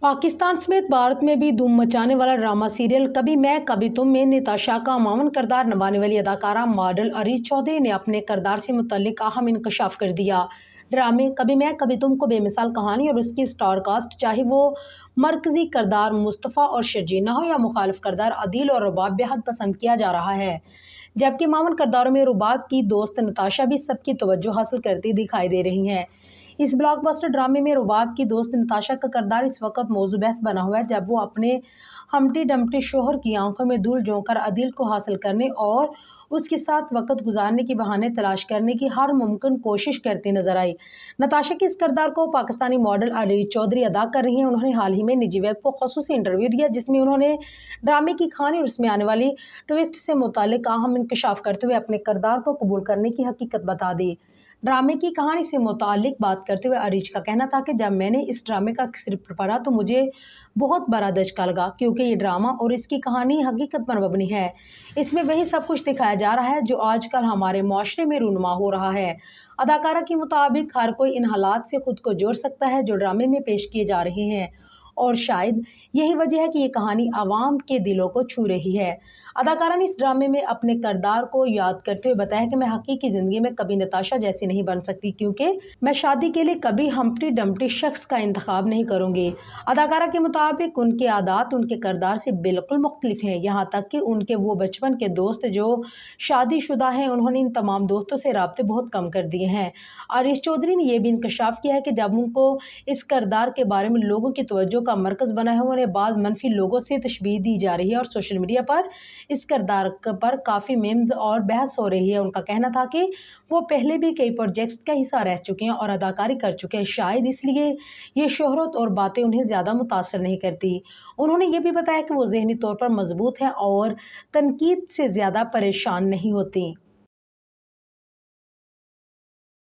पाकिस्तान समेत भारत में भी धूम मचाने वाला ड्रामा सीरियल कभी मैं कभी तुम में नताशा का मामून किरदार निभाने वाली अदाकारा मॉडल अरीज चौधरी ने अपने किरदार से मुतल्लिक अहम इंकशाफ कर दिया। ड्रामे कभी मैं कभी तुम को बेमिसाल कहानी और उसकी स्टार कास्ट, चाहे वो मरकजी किरदार मुस्तफ़ा और शर्जीना हो या मुखालिफ किरदार अदील और रुबाब, बेहद पसंद किया जा रहा है। जबकि मामून किरदारों में रुबाब की दोस्त नताशा भी सबकी तवज्जो हासिल करती दिखाई दे रही हैं। इस ब्लॉकबस्टर ड्रामे में रुबाब की दोस्त नताशा का किरदार इस वक्त मौजू बहस बना हुआ है, जब वो अपने हमटी डमटी शोहर की आंखों में धूल झोंककर अदील को हासिल करने और उसके साथ वक्त गुजारने की बहाने तलाश करने की हर मुमकिन कोशिश करती नजर आई। नताशा के इस किरदार को पाकिस्तानी मॉडल अरीज चौधरी अदा कर रही हैं। उन्होंने हाल ही में निजी वेब को खसूसी इंटरव्यू दिया, जिसमें उन्होंने ड्रामे की कहानी और उसमें आने वाली ट्विस्ट से मुतालिक अहम इंकशाफ करते हुए अपने किरदार को कबूल करने की हकीकत बता दी। ड्रामे की कहानी से मुतालिक बात करते हुए अरीज का कहना था कि जब मैंने इस ड्रामे का स्क्रिप्ट पढ़ा तो मुझे बहुत बड़ा धचका लगा, क्योंकि ये ड्रामा और इसकी कहानी हकीकत पर मबनी है। इसमें वही सब कुछ दिखाया जा रहा है जो आजकल हमारे माशरे में रूनुमा हो रहा है। अदाकारा के मुताबिक हर कोई इन हालात से खुद को जोड़ सकता है जो ड्रामे में पेश किए जा रहे हैं, और शायद यही वजह है कि ये कहानी आवाम के दिलों को छू रही है। अदाकारा ने इस ड्रामे में अपने किरदार को याद करते हुए बताया कि मैं हकीकी ज़िंदगी में कभी नताशा जैसी नहीं बन सकती, क्योंकि मैं शादी के लिए कभी हम्प्टी डम्प्टी शख्स का इंतखाब नहीं करूँगी। अदाकारा के मुताबिक उनके आदात उनके किरदार से बिल्कुल मुख्तलिफ हैं, यहाँ तक कि उनके वो बचपन के दोस्त जो शादीशुदा हैं, उन्होंने इन तमाम दोस्तों से राब्ते बहुत कम कर दिए हैं। अरीज चौधरी ने यह भी इंकशाफ किया है कि जब उनको इस किरदार के बारे में लोगों की तवज्जो का मरकज़ बना है, उन्हें बाद मनफी लोगों से तशबीह दी जा रही है और सोशल मीडिया पर इस किरदार पर काफ़ी मीम्स और बहस हो रही है। उनका कहना था कि वो पहले भी कई प्रोजेक्ट्स का हिस्सा रह चुके हैं और अदाकारी कर चुके हैं, शायद इसलिए ये शोहरत और बातें उन्हें ज़्यादा मुतासर नहीं करती। उन्होंने ये भी बताया कि वो ज़हनी तौर पर मजबूत हैं और तनकीद से ज़्यादा परेशान नहीं होती।